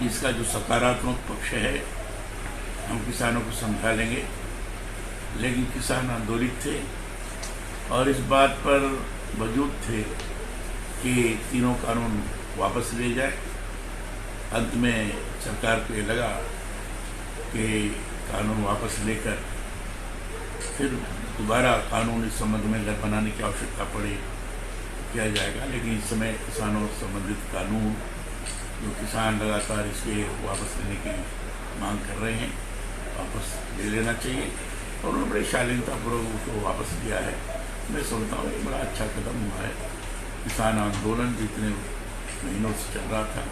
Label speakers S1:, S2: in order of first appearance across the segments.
S1: इसका जो सकारात्मक पक्ष है हम किसानों को समझा लेंगे, लेकिन किसान आंदोलित थे और इस बात पर मौजूद थे कि तीनों कानून वापस ले जाए। अंत में सरकार को ये लगा कि कानून वापस लेकर फिर दोबारा कानून इस संबंध में अगर बनाने की आवश्यकता पड़े किया जाएगा, लेकिन इस समय किसानों संबंधित कानून जो किसान लगातार इसके वापस लेने की मांग कर रहे हैं वापस ले लेना चाहिए और उन्होंने बड़ी शालीनतापूर्वक उसको वापस लिया है। मैं समझता हूँ ये बड़ा अच्छा कदम हुआ है। किसान आंदोलन जितने महीनों से चल रहा था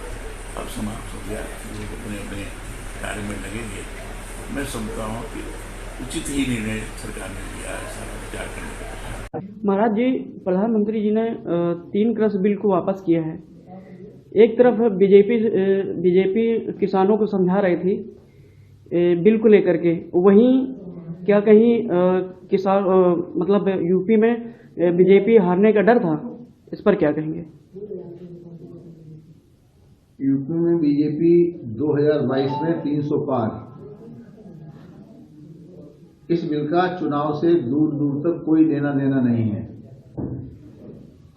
S1: अब समाप्त हो गया, लोग अपने अपने कार्य में लगेंगे। मैं समझता हूँ कि उचित ही निर्णय सरकार ने लिया है सारा विचार करने का।
S2: महाराज जी, प्रधानमंत्री जी ने 3 कृषि बिल को वापस किया है। एक तरफ बीजेपी किसानों को समझा रही थी बिल को लेकर के, वहीं क्या कहीं किसान मतलब यूपी में बीजेपी हारने का डर था, इस पर क्या कहेंगे?
S3: यूपी में बीजेपी 2022 में 300 पार। इस बिल का चुनाव से दूर दूर तक कोई लेना देना नहीं है।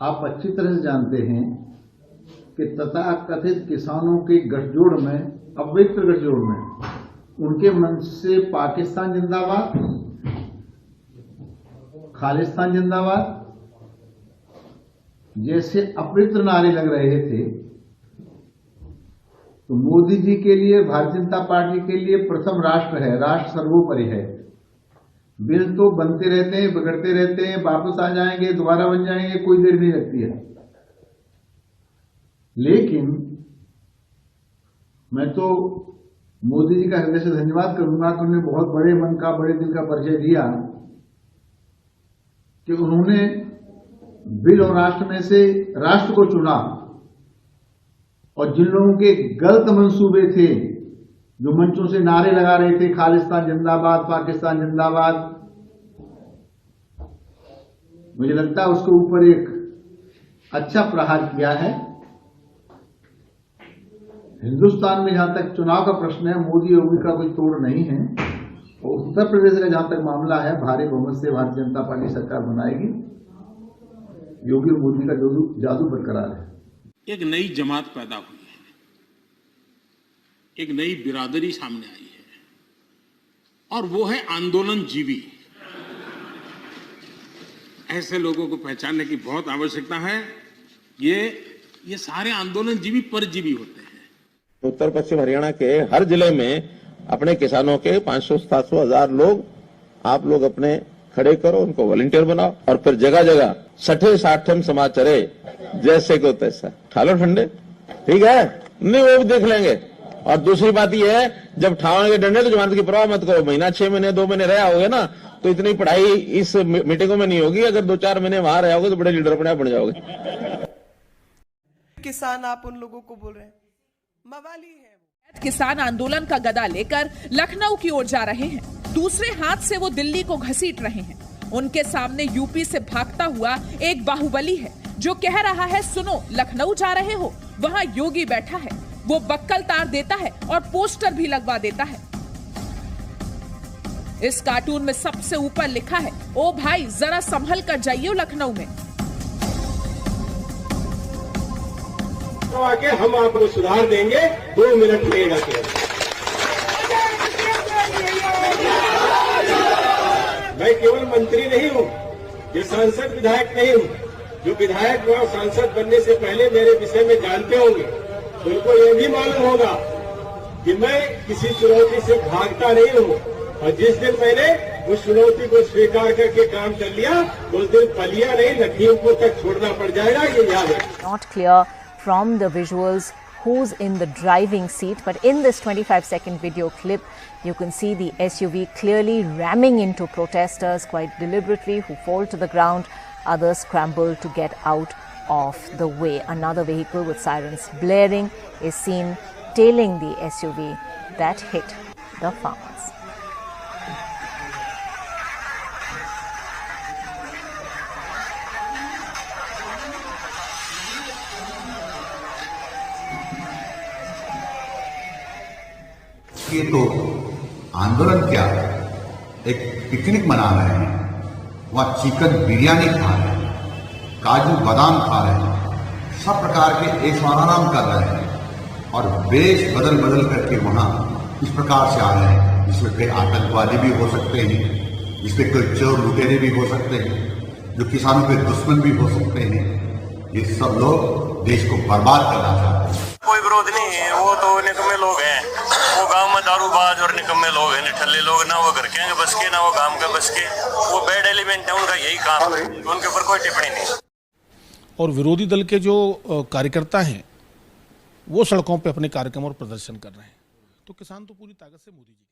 S3: आप अच्छी तरह से जानते हैं कि तथाकथित किसानों के गठजोड़ में, अपवित्र गठजोड़ में, उनके मन से पाकिस्तान जिंदाबाद, खालिस्तान जिंदाबाद जैसे अपवित्र नारे लग रहे थे। तो मोदी जी के लिए, भारतीय जनता पार्टी के लिए प्रथम राष्ट्र है, राष्ट्र सर्वोपरि है। बिल तो बनते रहते हैं, बिगड़ते रहते हैं, वापस आ जाएंगे, दोबारा बन जाएंगे, कोई देर नहीं लगती है। लेकिन मैं तो मोदी जी का हृदय से धन्यवाद करूंगा कि उन्होंने बहुत बड़े मन का, बड़े दिल का परिचय दिया कि उन्होंने बिल और राष्ट्र में से राष्ट्र को चुना और जिन लोगों के गलत मंसूबे थे, जो मंचों से नारे लगा रहे थे खालिस्तान जिंदाबाद, पाकिस्तान जिंदाबाद, मुझे लगता है उसके ऊपर एक अच्छा प्रहार किया है। हिंदुस्तान में जहां तक चुनाव का प्रश्न है, मोदी योगी का कोई तोड़ नहीं है। और उत्तर प्रदेश का जहां तक मामला है, भारी बहुमत से भारतीय जनता पार्टी सरकार बनाएगी। योगी और मोदी का जादू बरकरार है।
S4: एक नई जमात पैदा हुई है, एक नई बिरादरी सामने आई है और वो है आंदोलन जीवी। ऐसे लोगों को पहचानने की बहुत आवश्यकता है। ये सारे आंदोलन जीवी परजीवी होते हैं।
S5: उत्तर पश्चिम हरियाणा के हर जिले में अपने किसानों के 500-700 हजार लोग आप लोग अपने खड़े करो, उनको वॉलंटियर बनाओ और फिर जगह जगह सठे साठम समाचारे जैसे को तैसा ठालो ठंडे, ठीक है? नहीं वो भी देख लेंगे। और दूसरी बात यह है, जब ठावेंगे डंडे तो जमानत की परवाह मत करो। महीना 6 महीने 2 महीने रहे होगे ना, तो इतनी पढ़ाई इस मीटिंगों में नहीं होगी। अगर 2-4 महीने वहां रहे होगे तो बड़े लीडर अपने आप बन जाओगे।
S6: किसान आप उन लोगों को बोल रहे हैं, मवाली है।
S7: किसान आंदोलन का गदा लेकर लखनऊ की ओर जा रहे हैं, दूसरे हाथ से वो दिल्ली को घसीट रहे हैं। उनके सामने यूपी से भागता हुआ एक बाहुबली है जो कह रहा है, सुनो लखनऊ जा रहे हो, वहां योगी बैठा है। वो बक्कल तार देता है और पोस्टर भी लगवा देता है। इस कार्टून में सबसे ऊपर लिखा है, ओ भाई जरा संभल कर जाइए लखनऊ में।
S8: तो आके हम आपको सुधार देंगे, 2 मिनट लगेगा। मैं केवल मंत्री नहीं हूं, ये सांसद विधायक नहीं हूं। जो विधायक व सांसद बनने से पहले मेरे विषय में जानते होंगे, उनको ये भी मालूम होगा कि मैं किसी चुनौती से भागता नहीं हूं। और जिस दिन मैंने उस चुनौती को स्वीकार करके काम कर लिया, उस दिन पलिया नहीं, लखीमपुर तक छोड़ना पड़ जाएगा, ये याद है।
S9: Not clear from the visuals who's in the driving seat, but in this 25-second video clip, you can see the SUV clearly ramming into protesters quite deliberately, who fall to the ground. Others scramble to get out of the way. Another vehicle with sirens blaring is seen tailing the SUV that hit the farmers.
S3: देखिए तो आंदोलन क्या, एक picnic मना रहे हैं, वहाँ chicken biryani खा रहे हैं, काजू बादाम खा रहे हैं, सब प्रकार के ऐश आराम कर रहे हैं और वेश बदल बदल करके वहाँ इस प्रकार से आ रहे हैं, जिसमें कई आतंकवादी भी हो सकते हैं, जिसमें कोई चोर लुटेरे भी हो सकते हैं, जो किसानों के दुश्मन भी हो सकते हैं। ये सब लोग देश को बर्बाद करना चाहते हैं।
S10: कोई विरोध नहीं है, वो तो निकम्मे लोग हैं। वो गांव में दारूबाज और निकम्मे लोग हैं, निठल्ले लोग, ना वो घर के बस के, ना वो गांव के बस के। वो बैड एलिमेंट है, उनका यही काम है, उनके ऊपर कोई टिप्पणी नहीं।
S11: और विरोधी दल के जो कार्यकर्ता हैं वो सड़कों पे अपने कार्यक्रम और प्रदर्शन कर रहे हैं, तो किसान तो पूरी ताकत से मोदी जी